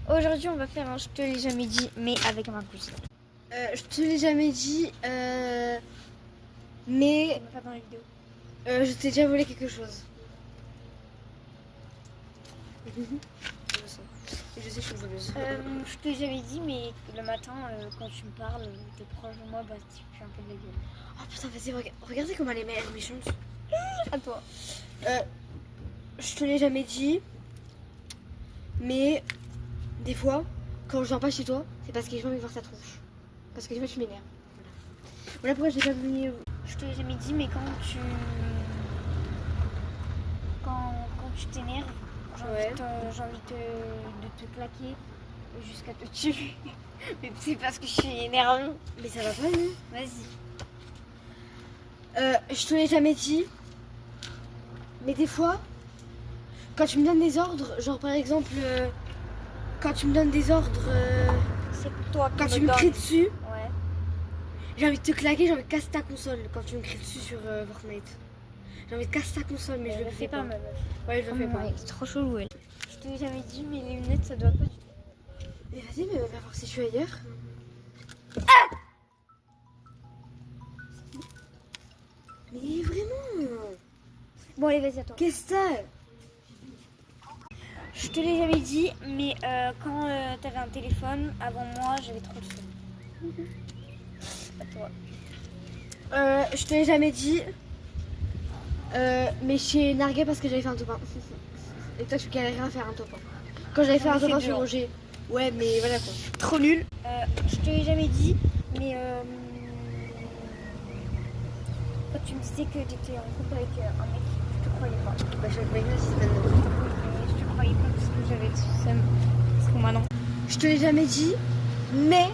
Aujourd'hui, on va faire un je te l'ai jamais dit, mais avec ma cousine. Je te l'ai jamais dit, mais On va faire dans la vidéo. je t'ai déjà volé quelque chose. Je sens. Et je sais que je suis voleuse. Je te l'ai jamais dit, mais le matin, quand tu me parles, t'es proche de moi, bah tu fais un peu de la gueule. Oh putain, vas-y, regardez comment elle est méchante. À toi. Je te l'ai jamais dit, mais des fois, quand je viens pas chez toi, c'est parce que j'ai envie de voir ta tronche. Parce que des fois, tu m'énerves. Voilà pourquoi je l'ai pas venu. Je te l'ai jamais dit, mais quand tu t'énerves, j'ai envie de te claquer jusqu'à te tuer. Mais c'est parce que je suis énervée. Mais ça va pas, non? Vas-y. Je te l'ai jamais dit, mais des fois, quand tu me donnes des ordres, genre par exemple, quand tu me donnes des ordres, C'est toi qui quand tu me cries dessus, Ouais. j'ai envie de te claquer, j'ai envie de casser ta console quand tu me cries dessus sur Fortnite. J'ai envie de casser ta console, mais je le fais pas. ma meuf. Ouais, je le fais pas. C'est trop chelou, elle. Je te l'ai jamais dit, mais les lunettes, ça doit pas du tout. Mais vas-y, mais va voir si je suis ailleurs. Mais vraiment, Bon, allez, vas-y, à toi. qu'est-ce que t'as? Je te l'ai jamais dit, mais quand t'avais un téléphone, avant moi, j'avais trop de seum. À toi. Je te l'ai jamais dit, mais j'ai nargué parce que j'avais fait un top 1. Et toi, tu galérais à faire un top 1. Quand j'avais fait un top 1 sur Roger. Ouais, mais voilà quoi. Trop nul. Je te l'ai jamais dit, mais quand tu me disais que t'étais en couple avec un mec, je te croyais pas. Bah, je suis avec Magna, c'est pas Je te croyais pas parce que j'avais du seum. Parce que maintenant. Je te l'ai jamais dit, mais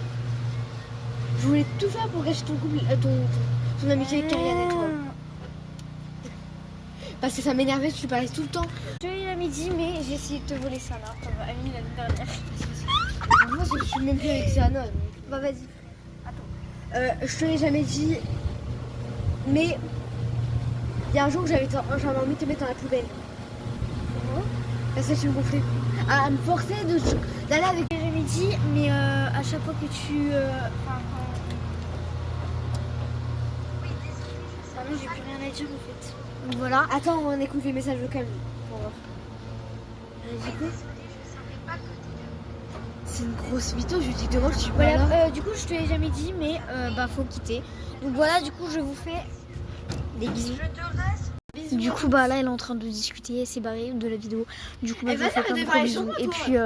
je voulais tout faire pour gâcher ton couple, ton amitié avec Karianne et toi. Parce que ça m'énervait, tu parlais tout le temps. Je te l'ai jamais dit, mais j'ai essayé de te voler ça là, comme Amine l'année dernière. Moi, je suis même plus avec Sana. Bah vas-y. Attends. Je te l'ai jamais dit, mais il y a un jour où j'avais envie de te mettre dans la poubelle. Parce que tu me gonflais. À me forcer d'aller avec. Je l'ai jamais dit, mais à chaque fois que tu. Enfin, quand. Non, j'ai plus rien à dire en fait. Donc voilà. Attends, on écoute les messages vocaux pour voir. C'est une grosse mytho, je lui dis que demain je suis pas là. Voilà, du coup, je te l'ai jamais dit, mais bah faut quitter. Donc voilà, du coup, je vous fais des bisous. Du coup, bah là, elle est en train de discuter, elle s'est barrée de la vidéo. Du coup, bah, je vous fais plein de gros bisous. Et puis.